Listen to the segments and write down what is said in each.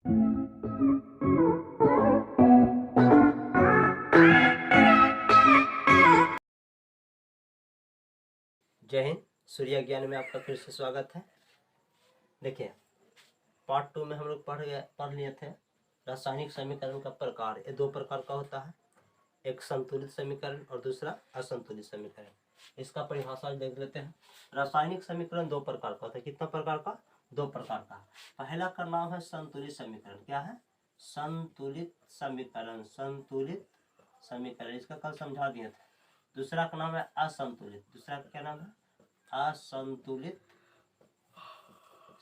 जय हिंद। सूर्य ज्ञान में आपका फिर से स्वागत है। देखिए, पार्ट 2 में हम लोग पढ़ लिए थे रासायनिक समीकरण का प्रकार। ये दो प्रकार का होता है, एक संतुलित समीकरण और दूसरा असंतुलित समीकरण। इसका परिभाषा देख लेते हैं। रासायनिक समीकरण दो प्रकार का होता है। कितना प्रकार का? दो प्रकार का। पहला का नाम है संतुलित समीकरण। क्या है? संतुलित समीकरण। संतुलित समीकरण, इसका कल समझा दिए थे। दूसरा का नाम है असंतुलित। दूसरा का क्या नाम है? असंतुलित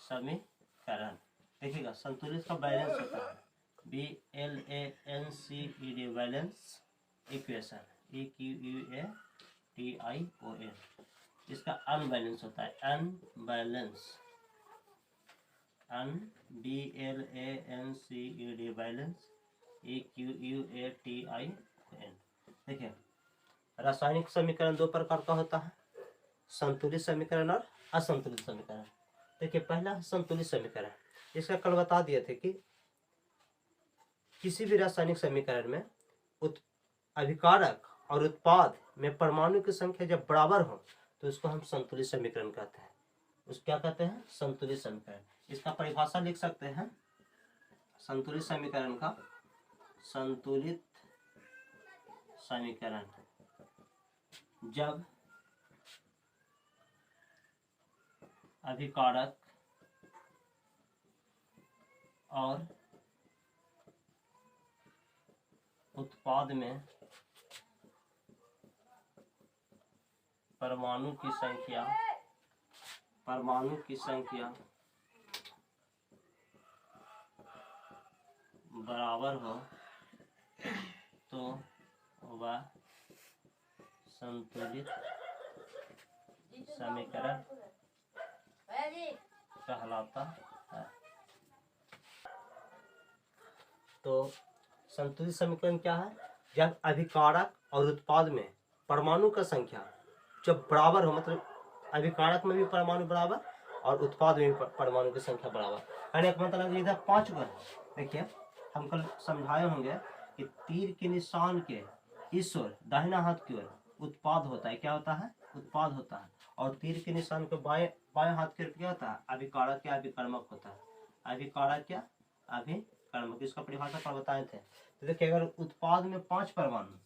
समीकरण। देखिएगा, संतुलित का बैलेंस होता है BALANCED, बैलेंस इक्वेशन EQUATION। इसका अनबैलेंस होता है अनबैलेंस BALANCED, बैलेंस EQUATION। देखिए, रासायनिक समीकरण दो प्रकार का होता है, संतुलित समीकरण और असंतुलित समीकरण। देखिए, पहला संतुलित समीकरण, इसका कल बता दिए थे कि किसी भी रासायनिक समीकरण में अभिकारक और उत्पाद में परमाणु की संख्या जब बराबर हो तो उसको हम संतुलित समीकरण कहते हैं। उस क्या कहते हैं? संतुलित समीकरण। इसका परिभाषा लिख सकते हैं संतुलित समीकरण का। संतुलित समीकरण जब अभिकारक और उत्पाद में परमाणु की संख्या बराबर हो तो वह संतुलित समीकरण कहलाता है। तो संतुलित समीकरण क्या है? जब अभिकारक और उत्पाद में परमाणु का संख्या जब बराबर हो, मतलब अभिकारक में भी परमाणु बराबर और उत्पाद में भी परमाणु की संख्या बराबर। कहने का मतलब इधर 5 गो है। देखिए, हम कल समझाए होंगे कि तीर के निशान के इस ओर दाहिना हाथ की ओर उत्पाद होता है। क्या होता है? उत्पाद होता है। और तीर के निशान के बाएं हाथ की ओर क्या होता है? अभिकारक या अभिकर्मक होता है। अभिकारक या अभिकर्मक, इसका परिभाषा पर बताए थे। तो देखिए, अगर उत्पाद में 5 परमाणु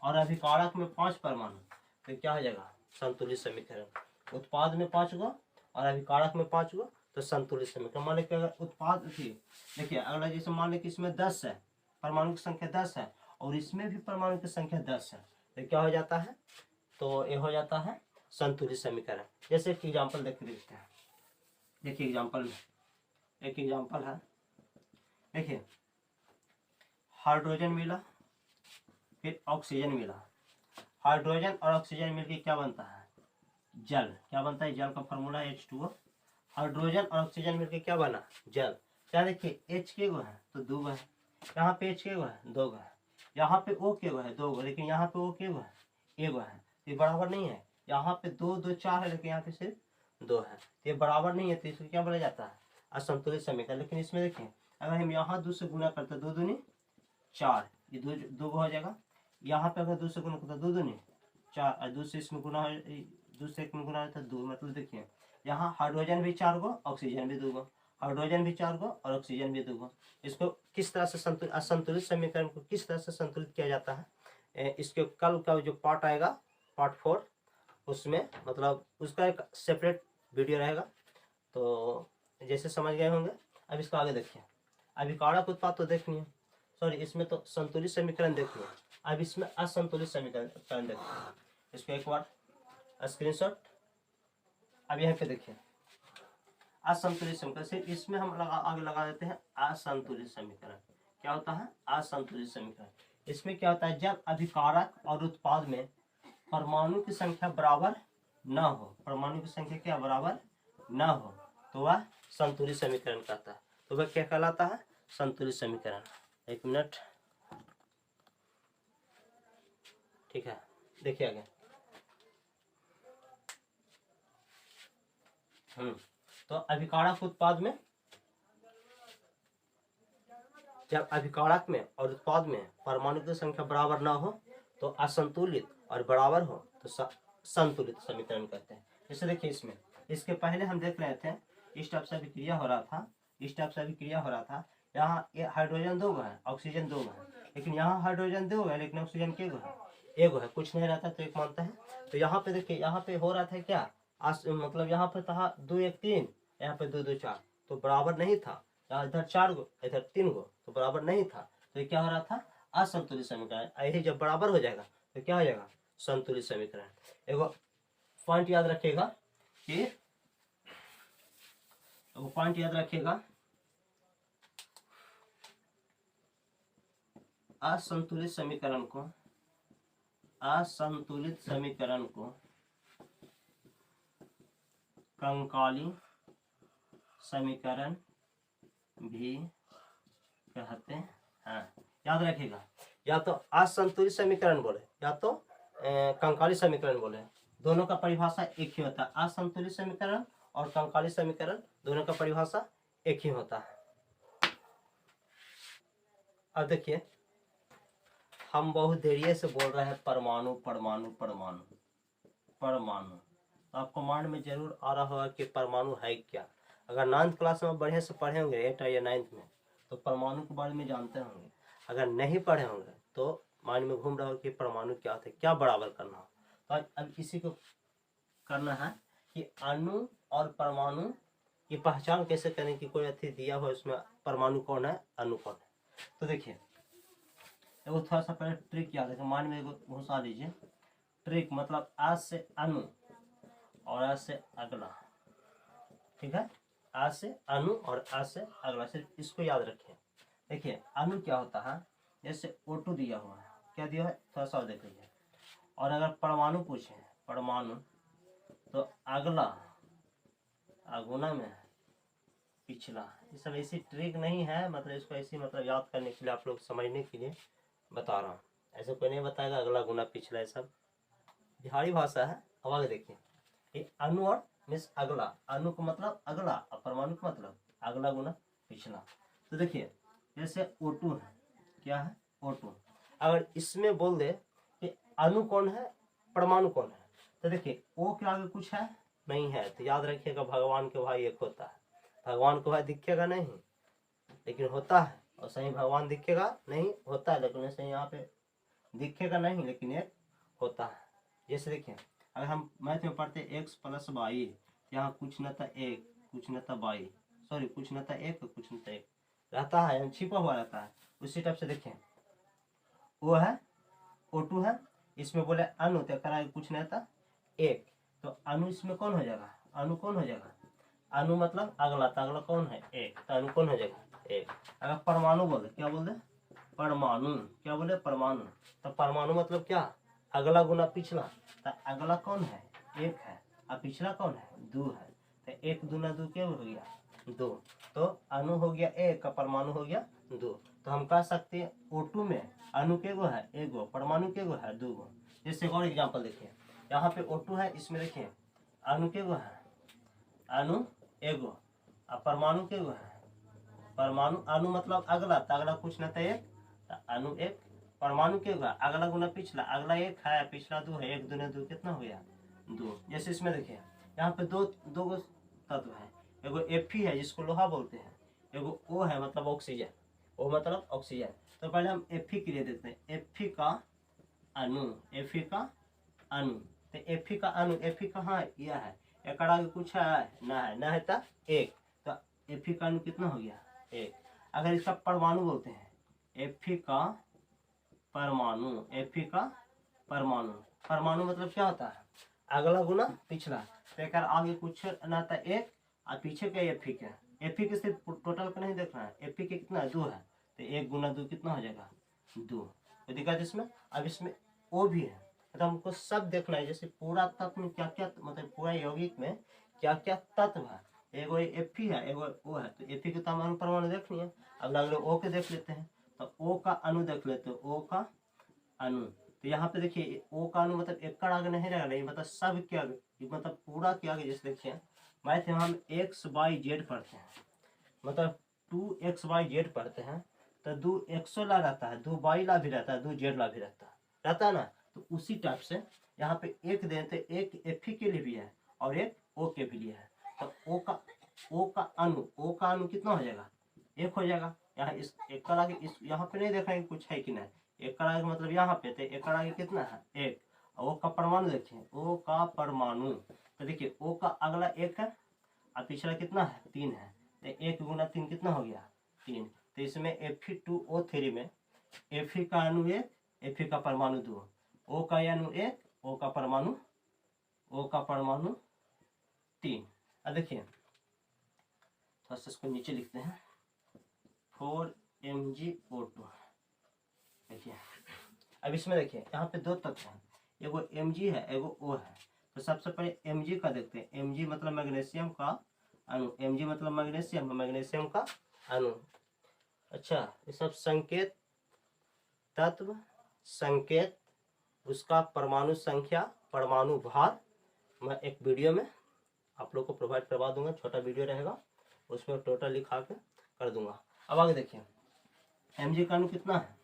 और अभिकारक में 5 परमाणु तो क्या हो जाएगा? संतुलित समीकरण। उत्पाद में 5 गो और अभिकारक में 5 गो तो संतुलित समीकरण। मान लीजिए अगर उत्पाद थी, देखिए अगला जैसे मान लीजिए इसमें 10 है, परमाणु की संख्या 10 है और इसमें भी परमाणु की संख्या 10 है तो क्या हो जाता है? तो ये हो जाता है संतुलित समीकरण। जैसे एक एग्जाम्पल देख देखते हैं। देखिए एग्जाम्पल में एक एग्जाम्पल है। देखिए, हाइड्रोजन मिला, फिर ऑक्सीजन मिला। हाइड्रोजन और ऑक्सीजन मिलकर क्या बनता है? जल। क्या बनता है? जल का फॉर्मूला H2O। हाइड्रोजन और ऑक्सीजन मिलकर क्या बना? जल। क्या देखिए, H के गो है तो 2 गो है, यहाँ पे H के गो है 2 गो है, यहाँ पे O के गो है 2 गो, लेकिन यहाँ पे O के गो है 1 गो है। ये बराबर नहीं है। यहाँ पे 2 2 4 है, लेकिन यहाँ पे सिर्फ 2 है। ये बराबर नहीं है, तो इसको क्या बोला जाता है? असंतुलित समीकरण। लेकिन इसमें देखिए, अगर हम यहाँ 2 से गुना करते 2 दूनी 4, ये 2 गो हो जाएगा। यहाँ पे अगर 2 से गुना करते 2 दूनी 4 और 2 से इसमें गुना, 2 से 1 में गुना है तो 2। मतलब देखिए, यहाँ हाइड्रोजन भी 4 गो, ऑक्सीजन भी 2 गो, हाइड्रोजन भी 4 गो और ऑक्सीजन भी 2 गो। इसको किस तरह से असंतुलित समीकरण को किस तरह से संतुलित किया जाता है, इसके कल का जो पार्ट आएगा, पार्ट 4, उसमें मतलब उसका एक सेपरेट वीडियो रहेगा। तो जैसे समझ गए होंगे। अब इसका आगे देखिए, अभिकारक उत्पाद तो देखनी है, सॉरी इसमें तो संतुलित समीकरण देखिए। अब इसमें असंतुलित समीकरण देखिए। इसको एक बार स्क्रीनशॉट। अब यहाँ पे देखिए, असंतुलित समीकरण से इसमें हम आगे लगा देते हैं असंतुलित समीकरण। क्या होता है? असंतुलित समीकरण। इसमें क्या होता है? जब अभिकारक और उत्पाद में परमाणु की संख्या बराबर न हो, परमाणु की संख्या क्या बराबर न हो तो वह संतुलित समीकरण कहता है। तो वह क्या कहलाता है? संतुलित समीकरण। एक मिनट, ठीक है। देखिए आगे, तो अभिकारक उत्पाद में जब अभिकारक में और उत्पाद में परमाणु की संख्या बराबर ना हो तो असंतुलित, और बराबर हो तो संतुलित समीकरण कहते हैं। जैसे देखिए इसमें, इसके पहले हम देख रहे थे इस टाइप से अभिक्रिया हो रहा था, इस टाइप से अभिक्रिया हो रहा था। यहाँ हाइड्रोजन 2 है, ऑक्सीजन 2 है, लेकिन यहाँ हाइड्रोजन 2 है लेकिन ऑक्सीजन के गो है, एगो है, कुछ नहीं रहता तो एक मानता है। तो यहाँ पे देखिए, यहाँ पे हो रहा था क्या, मतलब यहाँ पे था 2 1 3, यहाँ पे 2 2 4, तो बराबर नहीं था। यहाँ इधर 4 गो, इधर 3 गो, तो बराबर नहीं था। तो ये क्या हो रहा था, असंतुलित समीकरण। यही जब बराबर हो जाएगा तो क्या हो जाएगा, संतुलित समीकरण। एगो पॉइंट याद रखिएगा कि, एगो पॉइंट याद रखिएगा, असंतुलित समीकरण को, असंतुलित समीकरण को कंकाली समीकरण भी कहते हैं। याद रखिएगा, या तो असंतुलित समीकरण बोले या तो कंकाली समीकरण बोले, दोनों का परिभाषा एक ही होता है। असंतुलित समीकरण और कंकाली समीकरण दोनों का परिभाषा एक ही होता है। अब देखिए, हम बहुत देरी से बोल रहे हैं परमाणु परमाणु परमाणु परमाणु, तो आपको माइंड में जरूर आ रहा होगा कि परमाणु है क्या। अगर 9th क्लास में बढ़िया से पढ़े होंगे 8 या 9th में, तो परमाणु के बारे में जानते होंगे। अगर नहीं पढ़े होंगे तो माइंड में घूम रहा हो कि परमाणु क्या होता है, क्या बराबर करना हो। तो अब इसी को करना है कि अणु और परमाणु की पहचान कैसे करें, कि कोई अति दिया हो उसमें परमाणु कौन है, अणु कौन है। तो देखिए, एगो थोड़ा सा पहले ट्रिक याद है, माइंड में एगो घुसा लीजिए। ट्रिक मतलब आज से अणु और आज से अगला, ठीक है, आज से अणु और आज से अगला, सिर्फ इसको याद रखें। देखिए अणु क्या होता है, जैसे O2 दिया हुआ है, क्या दिया है, थोड़ा सा देख लीजिए। और अगर परमाणु पूछे, परमाणु, तो अगला, अगुना में पिछला। ये सब ऐसी ट्रिक नहीं है, मतलब इसको ऐसी मतलब याद करने के लिए, आप लोग समझने के लिए बता रहा हूँ। ऐसे कोई नहीं बताएगा अगला गुना पिछला, ये सब बिहारी भाषा है। अब आगे देखिए, ये अणु और मीन्स अगला, अणु का मतलब अगला और परमाणु का मतलब अगला गुना पिछला। तो देखिए जैसे O2 है, क्या है, O2। अगर इसमें बोल दे कि अणु कौन है, परमाणु कौन है, तो देखिए O के आगे कुछ है नहीं है, तो याद रखिएगा भगवान के भाई एक होता है। भगवान को भाई दिखेगा नहीं लेकिन होता है, और सही भगवान दिखेगा नहीं होता है, लेकिन सही यहाँ पे दिखेगा नहीं लेकिन एक होता है। जैसे देखिए, अगर हम मैथ में पढ़ते x + y, यहाँ कुछ न था एक, कुछ न था y, सॉरी कुछ न था एक, कुछ न था एक रहता है, छिपा हुआ रहता है। उसी टाइप से देखिए, वो है O2 है, इसमें बोले अणु, तो करा कुछ नहीं था एक, तो अणु इसमें कौन हो जाएगा, अणु कौन हो जाएगा, अणु मतलब अगला, तो अगला कौन है, एक, तो अणु कौन हो जाएगा, एक। अगर परमाणु बोले, क्या बोल दे, परमाणु, क्या बोले, परमाणु, तो परमाणु मतलब क्या, अगला गुना पिछला, तो अगला कौन है, एक है, और पिछला कौन है, 2 है, तो 1 दूना 2 क्या हो गया, 2। तो अणु हो गया एक, परमाणु हो गया 2। तो हम कह सकते हैं O2 में अणु के गो है एगो, परमाणु के गो है 2 गो। जैसे और एग्जाम्पल देखिए, यहाँ पे O2 है, इसमें देखिए अणु के गो है, अणु एगो, और परमाणु के गो है, परमाणु, अणु मतलब अगला, तो अगला कुछ न था एक, अणु एक, परमाणु के गो अगला गुना पिछला, अगला एक है पिछला 2 है, 1 दूना 2 कितना हो गया, 2। जैसे इसमें देखिए, यहाँ पे दो गो तत्व है, एगो Fe है जिसको लोहा बोलते हैं, एगो O है मतलब ऑक्सीजन, O मतलब ऑक्सीजन। तो पहले हम Fe के लिए देखते हैं, Fe का अणु, Fe का अणु, तो Fe का अणु, Fe कहाँ है, यह है, एक आगे कुछ है ना है तो एक, तो Fe का अणु कितना हो गया, एक। अगर इसका परमाणु बोलते हैं, Fe का परमाणु, Fe का परमाणु, परमाणु मतलब क्या होता है, अगला गुना पिछला, तो एक आगे कुछ ना था एक, और पीछे का Fe का, Fe के सिर्फ टोटल का नहीं देखना है, Fe के कितना 2 है, तो 1 गुना 2 कितना हो जाएगा, 2। तो दिक्कत इसमें, अब इसमें O भी है, तो हमको सब देखना है, जैसे पूरा तत्व में क्या क्या, मतलब पूरा यौगिक में क्या क्या तत्व है, एगो Fe है, एगो O है, तो Fe के तो हम परमाणु देख लिए, अब अगले O के देख लेते हैं, तो O का अणु देख लेते हैं, O का अणु। तो यहाँ पे देखिए O का अणु मतलब एक आगे नहीं रहेगा, ये मतलब सब के आगे, मतलब पूरा के आगे। जैसे देखिए मैथ में हम XYZ पढ़ते हैं, मतलब 2XYZ पढ़ते हैं, तो दो एक्सोला रहता है, दो वाईला भी रहता है, दो जेडला भी रहता है ना। तो उसी टाइप से यहाँ पे एक देते, एक एफ के लिए भी है और एक ओ के भी लिए है। तो ओ का अणु कितना हो जाएगा, एक हो जाएगा। यहाँ इस एक का आगे इस यहाँ पे नहीं देखेंगे कुछ है कि नहीं, एक का आगे मतलब यहाँ पे, तो एक का आगे कितना है, एक। ओ का परमाणु देखिए, ओ का परमाणु, तो देखिए ओ का अगला एक है और पिछला कितना है, 3 है। तो 1 गुना 3 कितना हो गया, 3। तो इसमें Fe2O3 में Fe का अणु 1, Fe का परमाणु 2, O का अणु 1, O का परमाणु 3। अब देखिए थोड़ा सा इसको नीचे लिखते हैं, 4MgO2। देखिए अब इसमें देखिए यहाँ पे दो तत्व हैं, एगो Mg है, एगो O है। तो सबसे पहले Mg का देखते हैं। Mg मतलब मैग्नीशियम का अणु, Mg मतलब मैग्नीशियम का अणु। अच्छा, ये सब संकेत तत्व, संकेत, उसका परमाणु संख्या, परमाणु भार, मैं एक वीडियो में आप लोग को प्रोवाइड करवा दूंगा, छोटा वीडियो रहेगा, उसमें टोटल लिखा के कर दूंगा। अब आगे देखिए Mg का अणु कितना है,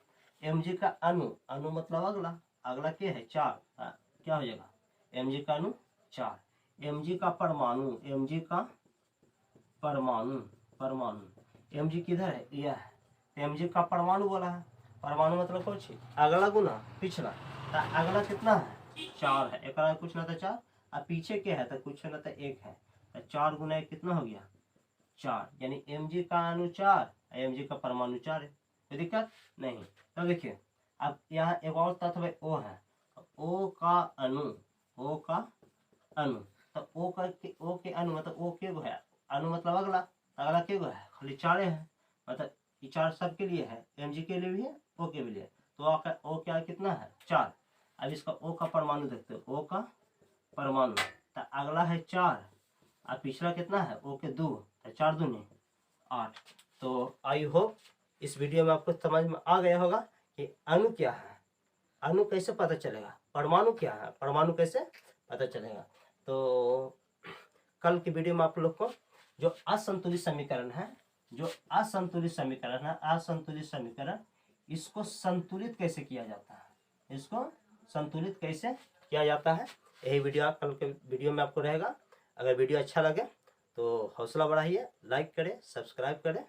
Mg का अणु मतलब अगला क्या है, 4। क्या हो जाएगा, Mg का अणु 4। Mg का परमाणु, Mg किधर है, यह है। Mg का परमाणु बोला है, परमाणु मतलब कुछ अगला गुना पिछला, तो अगला कितना है, 4 है। एक कुछ ना था 4, और पीछे क्या है, तो कुछ ना था 1 है। तो 4 गुना 1 कितना हो गया, 4। यानी Mg का अणु 4, Mg का परमाणु 4 है, कोई दिक्कत नहीं। तो देखिए अब यहाँ एक और तत्व O है, O का अणु, तो O के अणु मतलब O के गो है, अणु मतलब अगला के गो है, खाली 4 है, मतलब ये 4 सबके लिए है, Mg के लिए भी है, O के भी लिए। तो O क्या कितना है, 4। अब इसका O का परमाणु देखते हो, O का परमाणु, तो अगला है 4 और पिछला कितना है, O के 2, तो 4 दूनी 8। तो आई होप इस वीडियो में आपको समझ में आ गया होगा कि अणु क्या है, अणु कैसे पता चलेगा, परमाणु क्या है, परमाणु कैसे पता चलेगा। तो कल की वीडियो में आप लोग को जो असंतुलित समीकरण है, असंतुलित समीकरण, इसको संतुलित कैसे किया जाता है, यही वीडियो कल के वीडियो में आपको रहेगा। अगर वीडियो अच्छा लगे तो हौसला बढ़ाइए, लाइक करें, सब्सक्राइब करें